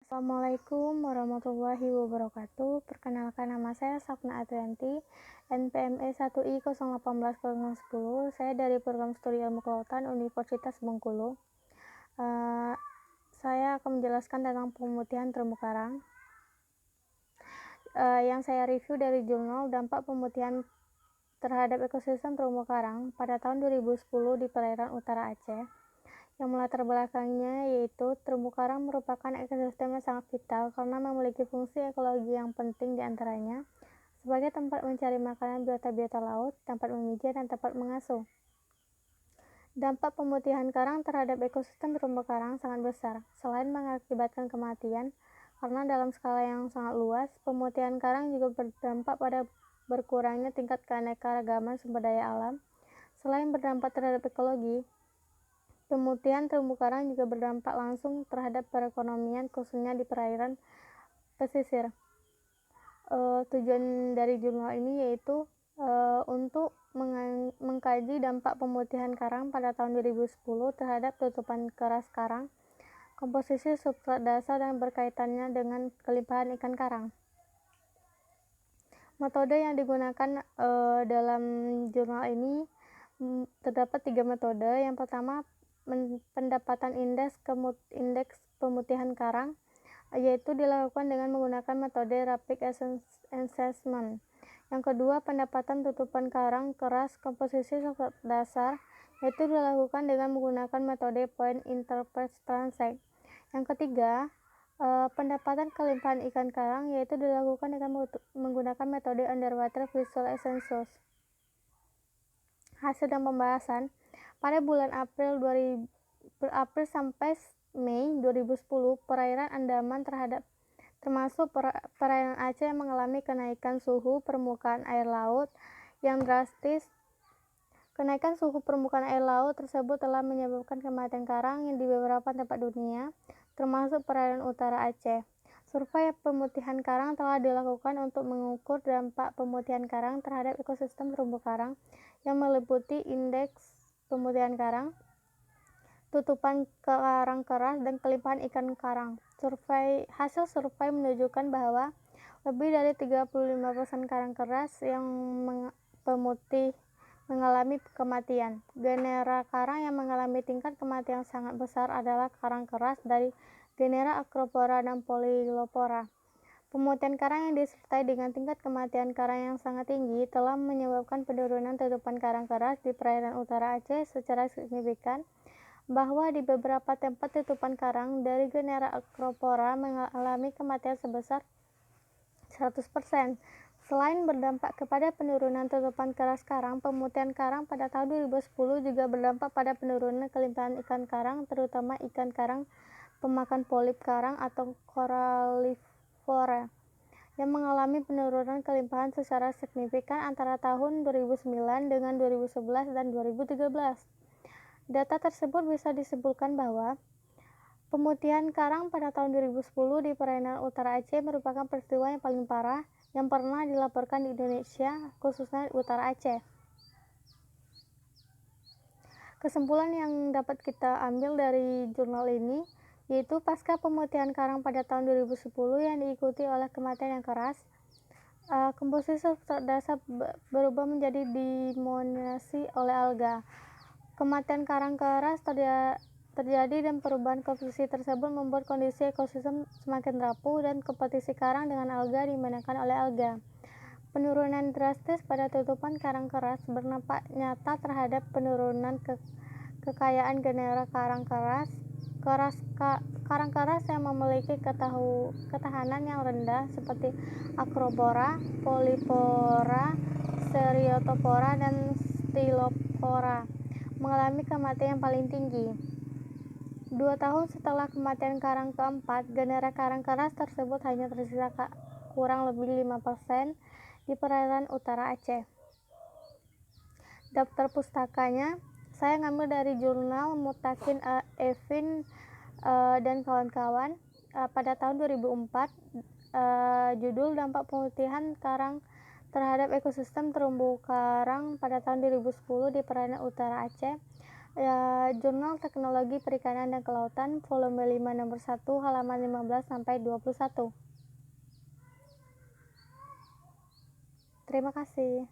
Assalamualaikum warahmatullahi wabarakatuh. Perkenalkan, nama saya Sapna Adrianti, NPM E1I0180010. Saya dari Program Studi Ilmu Kelautan Universitas Bengkulu. Saya akan menjelaskan tentang pemutihan terumbu karang. Yang saya review dari jurnal dampak pemutihan terhadap ekosistem terumbu karang pada tahun 2010 di perairan utara Aceh. Yang melatar belakangnya yaitu terumbu karang merupakan ekosistem yang sangat vital karena memiliki fungsi ekologi yang penting diantaranya sebagai tempat mencari makanan biota-biota laut, tempat memijat, dan tempat mengasuh. Dampak pemutihan karang terhadap ekosistem terumbu karang sangat besar. Selain mengakibatkan kematian, karena dalam skala yang sangat luas, pemutihan karang juga berdampak pada berkurangnya tingkat keanekaragaman sumber daya alam. Selain berdampak terhadap ekologi, pemutihan terumbu karang juga berdampak langsung terhadap perekonomian, khususnya di perairan pesisir. Tujuan dari jurnal ini yaitu untuk mengkaji dampak pemutihan karang pada tahun 2010 terhadap tutupan keras karang, komposisi substrat dasar, dan berkaitannya dengan kelimpahan ikan karang. Metode yang digunakan dalam jurnal ini terdapat 3 metode. Yang pertama, pendapatan indeks pemutihan karang, yaitu dilakukan dengan menggunakan metode rapid assessment. Yang kedua, pendapatan tutupan karang keras komposisi substrat dasar, yaitu dilakukan dengan menggunakan metode point interface transect. Yang ketiga, pendapatan kelimpahan ikan karang, yaitu dilakukan dengan menggunakan metode underwater visual census. Hasil dan pembahasan pada bulan April sampai Mei 2010, perairan Andaman termasuk perairan Aceh mengalami kenaikan suhu permukaan air laut yang drastis. Kenaikan suhu permukaan air laut tersebut telah menyebabkan kematian karang di beberapa tempat dunia, termasuk perairan utara Aceh. Survei pemutihan karang telah dilakukan untuk mengukur dampak pemutihan karang terhadap ekosistem terumbu karang yang meliputi indeks pemutihan karang, tutupan karang keras, dan kelimpahan ikan karang. Hasil survei menunjukkan bahwa lebih dari 35% karang keras yang pemutih mengalami kematian. Genera karang yang mengalami tingkat kematian sangat besar adalah karang keras dari genera Acropora dan Polylepora. Pemutihan karang yang disertai dengan tingkat kematian karang yang sangat tinggi telah menyebabkan penurunan tutupan karang keras di perairan utara Aceh secara signifikan, bahwa di beberapa tempat tutupan karang dari genera Acropora mengalami kematian sebesar 100%. Selain berdampak kepada penurunan tutupan keras karang, pemutihan karang pada tahun 2010 juga berdampak pada penurunan kelimpahan ikan karang, terutama ikan karang pemakan polip karang atau Corallivora, yang mengalami penurunan kelimpahan secara signifikan antara tahun 2009 dengan 2011 dan 2013. Data tersebut bisa disimpulkan bahwa pemutihan karang pada tahun 2010 di perairan utara Aceh merupakan peristiwa yang paling parah yang pernah dilaporkan di Indonesia, khususnya utara Aceh. Kesimpulan yang dapat kita ambil dari jurnal ini yaitu pasca pemutihan karang pada tahun 2010 yang diikuti oleh kematian yang keras, komposisi substrat dasar berubah menjadi didominasi oleh alga. Kematian karang keras terjadi dan perubahan komposisi tersebut membuat kondisi ekosistem semakin rapuh dan kompetisi karang dengan alga dimenangkan oleh alga. Penurunan drastis pada tutupan karang keras berdampak nyata terhadap penurunan kekayaan genera karang keras yang memiliki ketahanan yang rendah seperti Acropora, Polypora, Stereophora, dan Stylophora mengalami kematian yang paling tinggi. 2 tahun setelah kematian karang keempat, genera karang keras tersebut hanya tersisa kurang lebih 5% di perairan utara Aceh. Daftar pustakanya saya ngambil dari jurnal Mutakin Evin dan kawan-kawan pada tahun 2004. Judul dampak pemutihan karang terhadap ekosistem terumbu karang pada tahun 2010 di perairan utara Aceh. Jurnal Teknologi Perikanan dan Kelautan, volume 5 nomor 1, halaman 15 sampai 21. Terima kasih.